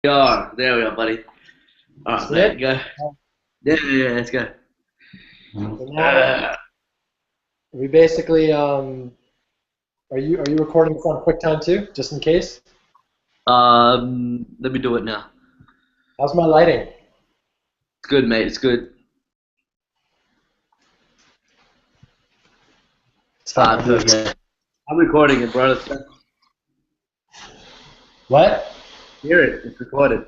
Yeah, there we are, buddy. All right, See mate, it? go. Yeah, let's go. So now Uh, we basically are you recording this on QuickTime too, just in case? let me do it now. How's my lighting? It's good, mate. It's good. So I can do it. Perfect. I'm recording it, bro. Let's go. What? Hear it. It's recorded.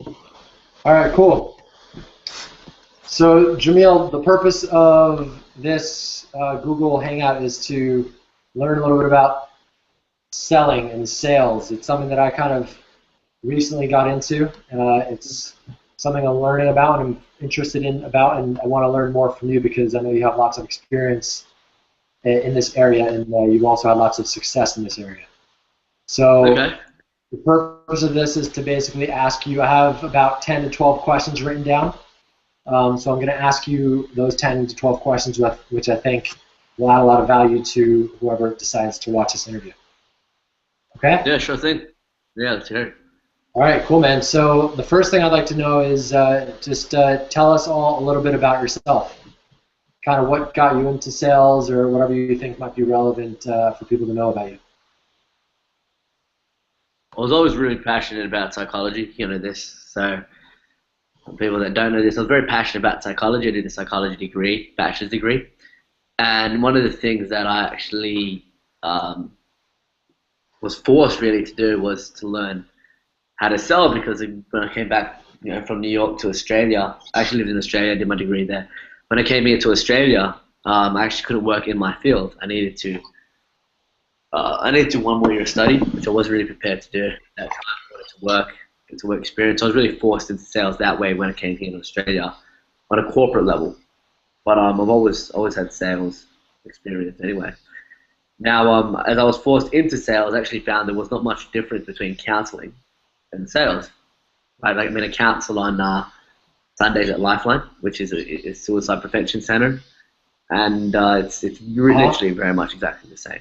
All right, cool. So Jamil, the purpose of this Google Hangout is to learn a little bit about selling and sales. It's something that I kind of recently got into. It's something I'm learning about and I'm interested in about, and I want to learn more from you because I know you have lots of experience in this area, and you've also had lots of success in this area. So Okay. the purpose of this is to basically ask you. I have about 10 to 12 questions written down. So I'm going to ask you those 10 to 12 questions, which I think will add a lot of value to whoever decides to watch this interview. Okay? Yeah, sure thing. Yeah, let's hear it. All right, cool, man. So the first thing I'd like to know is just tell us all a little bit about yourself. Kind of what got you into sales or whatever you think might be relevant for people to know about you. I was always really passionate about psychology. You know this. So, for people that don't know this, I was very passionate about psychology. I did a psychology degree, bachelor's degree, and one of the things that I actually um, was forced really to do was to learn how to sell because when I came back, from New York to Australia, I actually lived in Australia, did my degree there. When I came here to Australia, I actually couldn't work in my field. I needed to do one more year of study, which I wasn't really prepared to do. At that time, I wanted to work, get to work experience. So I was really forced into sales that way when I came here to Australia on a corporate level. But I've always had sales experience anyway. Now, as I was forced into sales, I actually found there was not much difference between counselling and sales. Right? Like, I'm in a counsel on Sundays at Lifeline, which is a suicide prevention center, and it's Uh-huh. literally very much exactly the same.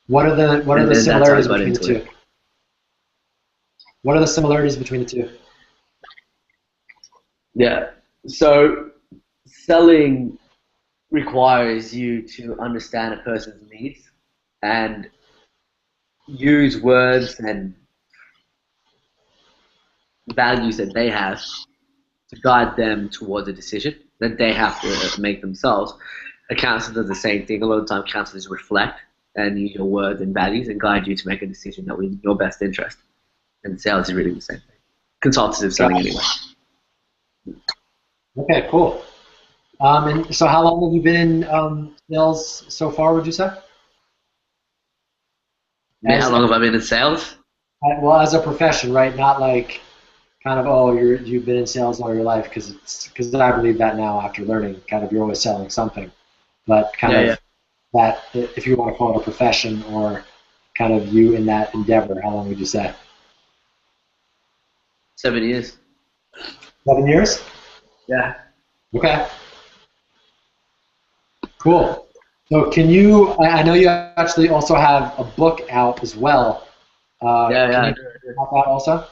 What are the And that's how I similarities got between the into it. two? What are the similarities between the two? Yeah. So selling requires you to understand a person's needs and use words and values that they have to guide them towards a decision that they have to make themselves. A counselor does the same thing. A lot of the time, counselors reflect and use your words and values and guide you to make a decision that will be in your best interest. And sales is really the same thing. Consultative Got selling, it. anyway. Okay, cool. And so how long have you been in sales so far, would you say? How As long have I been in sales? well, as a profession, right? Not like kind of, oh, you've been in sales all your life, because I believe that now after learning, kind of you're always selling something, but kind Yeah, yeah. of that, if you want to call it a profession or kind of you in that endeavor, how long would you say? 7 years. 7 years? Yeah. Okay, cool. So can you, I know you actually also have a book out as well. Yeah, Can yeah. you talk about that also?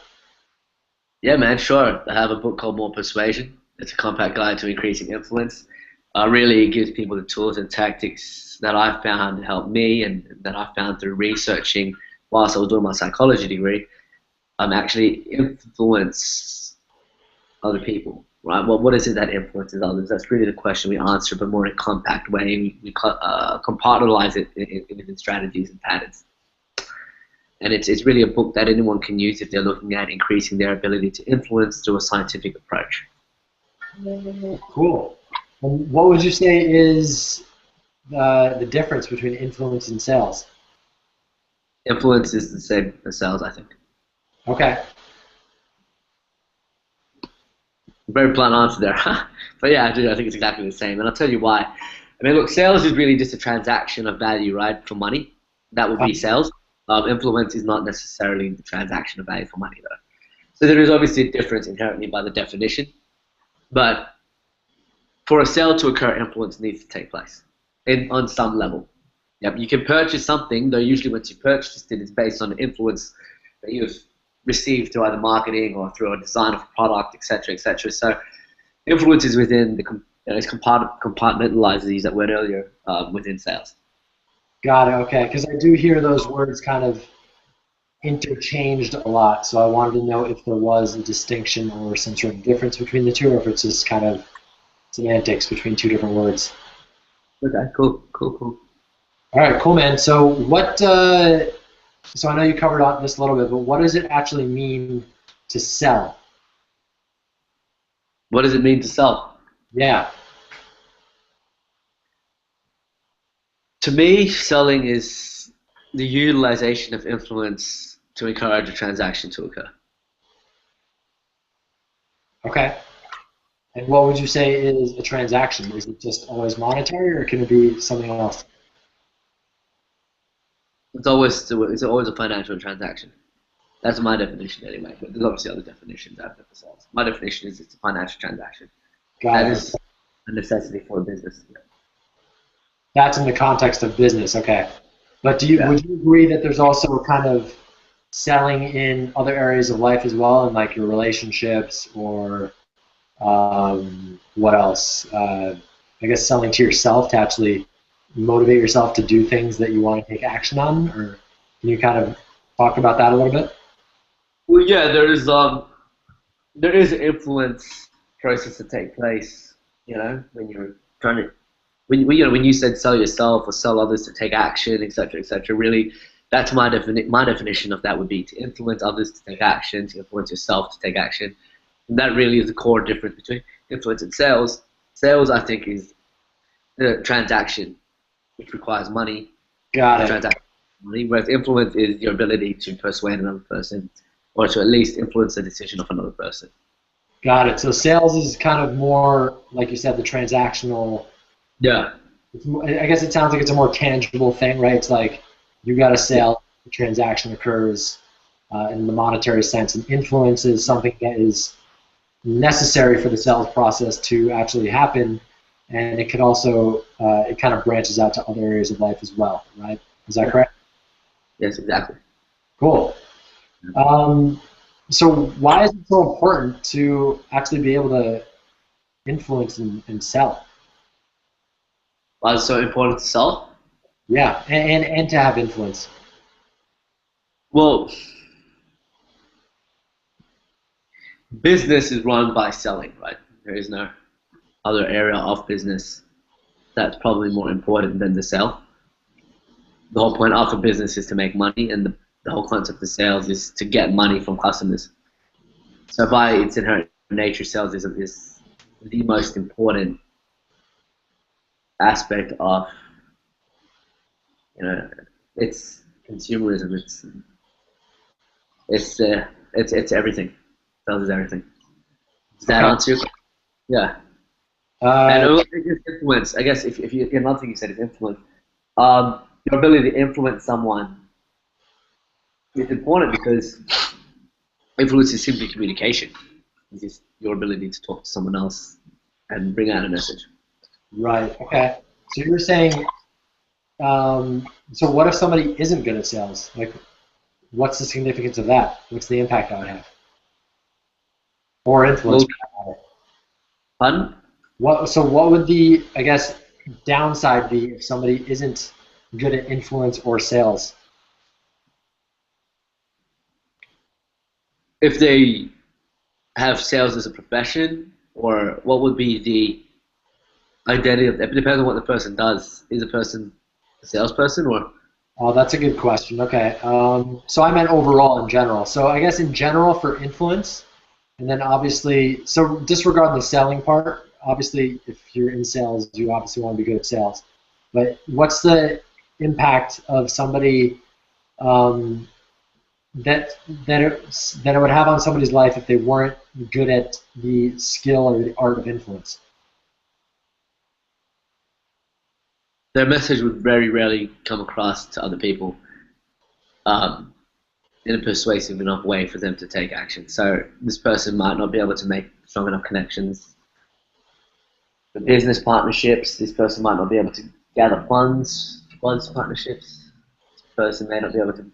Yeah, man, sure. I have a book called More Persuasion. It's a compact guide to increasing influence. Really, it gives people the tools and tactics that I've found help me and that I found through researching whilst I was doing my psychology degree. Actually influence other people, right? Well, what is it that influences others? That's really the question we answer, but more in a compact way. We compartmentalize it in strategies and patterns. And it's really a book that anyone can use if they're looking at increasing their ability to influence through a scientific approach. Cool. And what would you say is the difference between influence and sales? Influence is the same as sales, I think. Okay. Very blunt answer there. But yeah, I do. I think it's exactly the same. And I'll tell you why. I mean, look, sales is really just a transaction of value, right, for money. That would Uh, be sales. Influence is not necessarily the transaction of value for money, though. So there is obviously a difference inherently by the definition. But for a sale to occur, influence needs to take place on some level. Yep, you can purchase something, though usually once you purchased it, it's based on the influence that you've received through either marketing or through a design of a product, etc., etc. So influence is within the it's compartmentalized, to use that word earlier, within sales. Got it. Okay, because I do hear those words kind of interchanged a lot, so I wanted to know if there was a distinction or some sort of difference between the two, or if it's just kind of semantics between two different words. Okay, cool. All right, cool, man. So what? So I know you covered on this a little bit, but what does it actually mean to sell? What does it mean to sell? Yeah. To me, selling is the utilization of influence to encourage a transaction to occur. Okay. And what would you say is a transaction? Is it just always monetary, or can it be something else? It's always a financial transaction. That's my definition anyway, but there's obviously other definitions out there for sales. My definition is it's a financial transaction. Got That it. is a necessity for a business. That's in the context of business, okay. But would you agree that there's also kind of selling in other areas of life as well, in like your relationships, or what else? I guess selling to yourself to actually motivate yourself to do things that you want to take action on, or can you kind of talk about that a little bit? Well, yeah, there is an influence process to take place. When you're trying to when you said sell yourself or sell others to take action, etc., etc. Really, that's my definition of that would be to influence others to take action, to influence yourself to take action. And that really is the core difference between influence and sales. Sales, I think, is the transaction, which requires money. Got it. Transaction money, whereas influence is your ability to persuade another person, or to at least influence the decision of another person. Got it. So sales is kind of more, like you said, the transactional. Yeah. I guess it sounds like it's a more tangible thing, right? It's like you got a sale, the transaction occurs in the monetary sense, and influence is something that is necessary for the sales process to actually happen, and it could also, it kind of branches out to other areas of life as well, right? Is that correct? Yes, exactly. Cool. So why is it so important to actually be able to influence and sell? Why is it so important to sell? Yeah, and to have influence. Well, business is run by selling, right? There is no other area of business that's probably more important than the sell. The whole point of a business is to make money, and the whole concept of sales is to get money from customers. So by its inherent nature, sales is the most important aspect of, it's consumerism. It's everything. Sales is everything. Does that answer your question? Yeah. And influence, I guess, if you, another thing you said is influence. Your ability to influence someone is important because influence is simply communication. It's just your ability to talk to someone else and bring out a message. Right. Okay. So you're saying, so what if somebody isn't good at sales? Like, what's the significance of that? What's the impact that would have? Or influence? Pardon? So what would the, I guess, downside be if somebody isn't good at influence or sales? If they have sales as a profession, or what would be the identity of it? Depends on what the person does. Is a person a salesperson, or? Oh, that's a good question. Okay. So I meant overall in general. So I guess in general for influence, and then obviously, so disregard the selling part. Obviously, if you're in sales, you obviously want to be good at sales. But what's the impact of somebody that it would have on somebody's life if they weren't good at the skill or the art of influence? Their message would very rarely come across to other people in a persuasive enough way for them to take action. So this person might not be able to make strong enough connections for business partnerships. This person might not be able to gather funds wants partnerships. This person may not be able to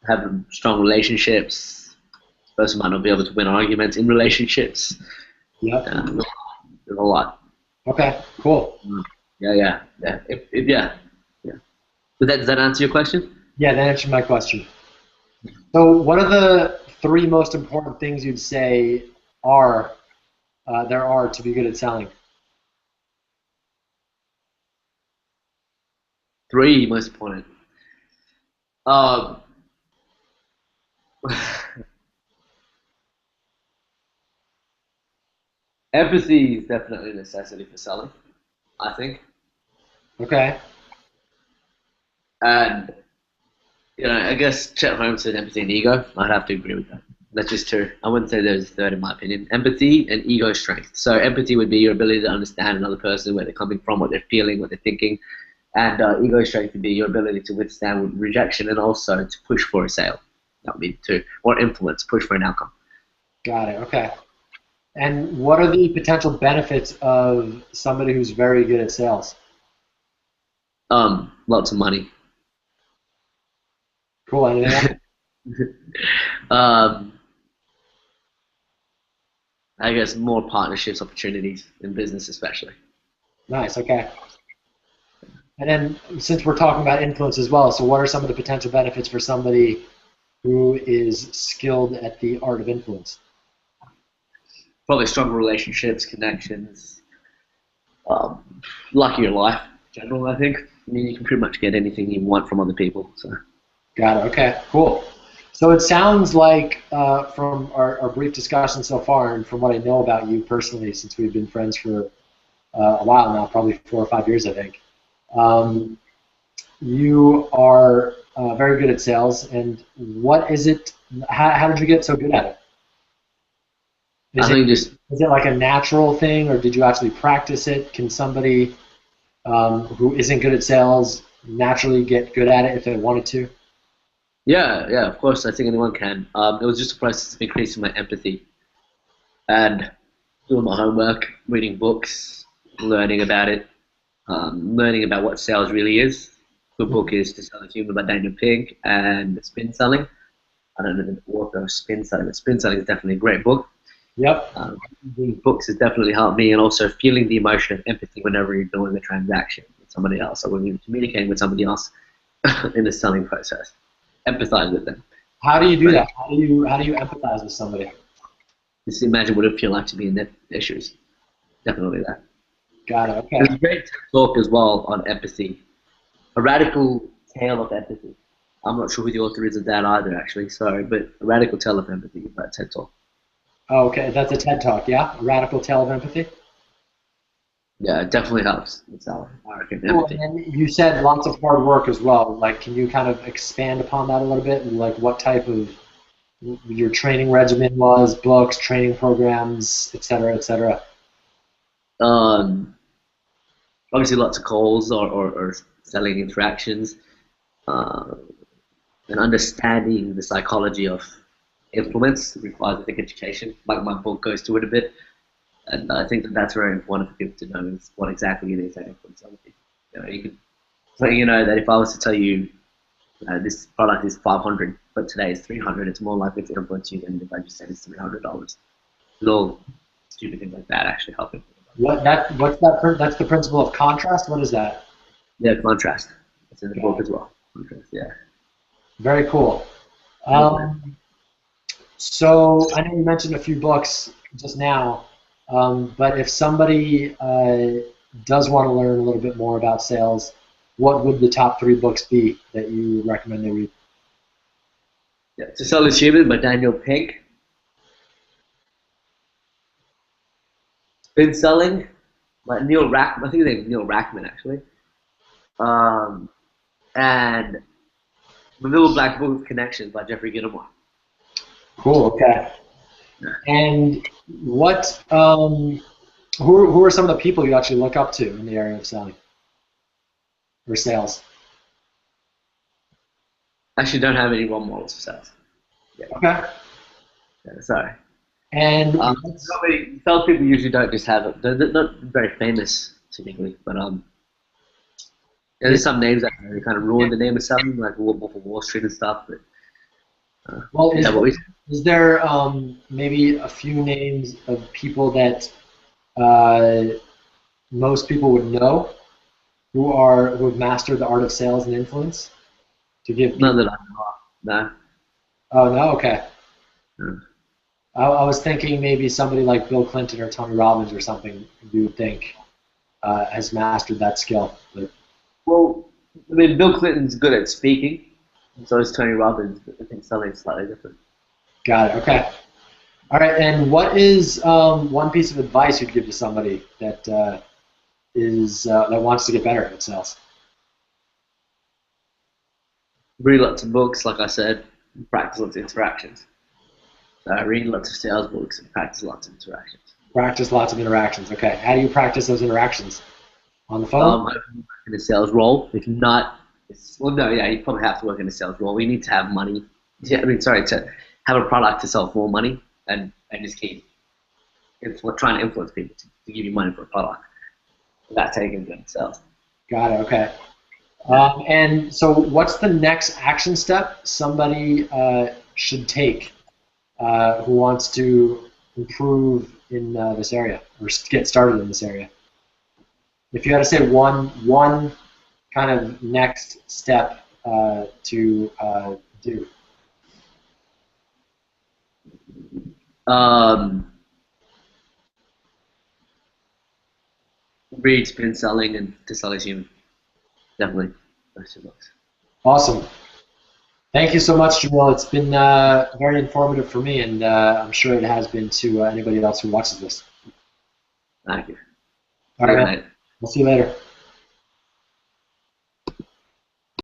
have strong relationships. This person might not be able to win arguments in relationships. Yep. There's a lot. Okay, cool. Yeah. Yeah. Does that answer your question? Yeah, that answered my question. So what are the 3 most important things you'd say there are to be good at selling? 3 most important. Empathy is definitely a necessity for selling, I think. Okay. And I guess Chet Holmes said empathy and ego. I'd have to agree with that. That's just 2. I wouldn't say there's a third in my opinion. Empathy and ego strength. So empathy would be your ability to understand another person, where they're coming from, what they're feeling, what they're thinking. And ego strength would be your ability to withstand rejection and also to push for a sale. That would be 2. Or influence, push for an outcome. Got it. Okay. And what are the potential benefits of somebody who's very good at sales? Lots of money. Cool. Anything else? I guess more partnerships, opportunities in business especially. Nice. Okay. And then since we're talking about influence as well, so what are some of the potential benefits for somebody who is skilled at the art of influence? Probably stronger relationships, connections, luckier life in general, I think. I mean, you can pretty much get anything you want from other people. So. Got it. Okay, cool. So it sounds like from our brief discussion so far, and from what I know about you personally, since we've been friends for a while now, probably 4 or 5 years, I think, you are very good at sales. And what is it? How did you get so good at it? Is it like a natural thing, or did you actually practice it? Can somebody who isn't good at sales naturally get good at it if they wanted to? Yeah, of course. I think anyone can. It was just a process of increasing my empathy and doing my homework, reading books, learning about it, learning about what sales really is. The book is To Sell a Human by Daniel Pink, and Spin Selling. I don't know the author of Spin Selling, but Spin Selling is definitely a great book. Yep. Reading books has definitely helped me, and also feeling the emotion of empathy whenever you're doing a transaction with somebody else, or when you're communicating with somebody else in the selling process. Empathize with them. How do you do that? How do you empathize with somebody? Just imagine what it would feel like to be in their shoes. Definitely that. Got it. Okay. There's a great talk as well on empathy. A Radical Tale of Empathy. I'm not sure who the author is of that either, actually. Sorry, but A Radical Tale of Empathy by TED Talk. Oh, okay, that's a TED Talk, yeah? A Radical Tale of Empathy? Yeah, it definitely helps with selling. Cool. And you said lots of hard work as well. Like, can you kind of expand upon that a little bit, and like what type of your training regimen was, books, training programs, et cetera, et cetera? Obviously, lots of calls or selling interactions, and understanding the psychology of influence requires, I think, education. Like my book goes to it a bit. And I think that's very important for people to know is what exactly it is that influence other people. You could let you know that if I was to tell you this product is 500, but today is 300, it's more likely to influence you than if I just said it's $300. Little stupid things like that actually help people. What's that? That's the principle of contrast. What is that? Yeah, contrast. It's in the book as well. Contrast, yeah. Very cool. So I know you mentioned a few books just now. But if somebody does want to learn a little bit more about sales, what would the top 3 books be that you recommend they read? Yeah, To Sell is Human by Daniel Pink. Spin Selling by Neil Rackman. I think his name is Neil Rackman, actually. And The Little Black Book of Connections by Jeffrey Gitomer. Cool, okay. And what, who are some of the people you actually look up to in the area of selling or sales? Actually, don't have any role models for sales. Yeah. Okay. Yeah, sorry. And sales people usually don't just have it. They're not very famous typically, but there's some names that kind of ruin the name of something, like Wolf of Wall Street and stuff. But Well, yeah, but is there maybe a few names of people that uh, most people would know who have mastered the art of sales and influence to give none people? that I know of. No. Oh no, okay. No. I was thinking maybe somebody like Bill Clinton or Tony Robbins or something you would think has mastered that skill. But Well, I mean, Bill Clinton's good at speaking, and so is Tony Robbins. But I think something slightly different. got it. Okay. All right. And what is one piece of advice you'd give to somebody that that wants to get better at sales? Read lots of books, like I said, and practice lots of interactions. So I read lots of sales books and practice lots of interactions. Practice lots of interactions. Okay. How do you practice those interactions? On the phone? I can work in a sales role. If not, well, no, yeah, you probably have to work in a sales role. We need to have money. Yeah, I mean, sorry, to have a product to sell for money and just keep trying to influence people to give you money for a product without taking good sales. Got it. Okay. And so, what's the next action step somebody should take who wants to improve in this area or get started in this area? If you had to say one kind of next step to do. Read, spin selling, and to sell is human. Definitely those 2 books. Awesome. Thank you so much, Jamil. It's been very informative for me, and I'm sure it has been to anybody else who watches this. Thank you. All right, man. We'll see you later.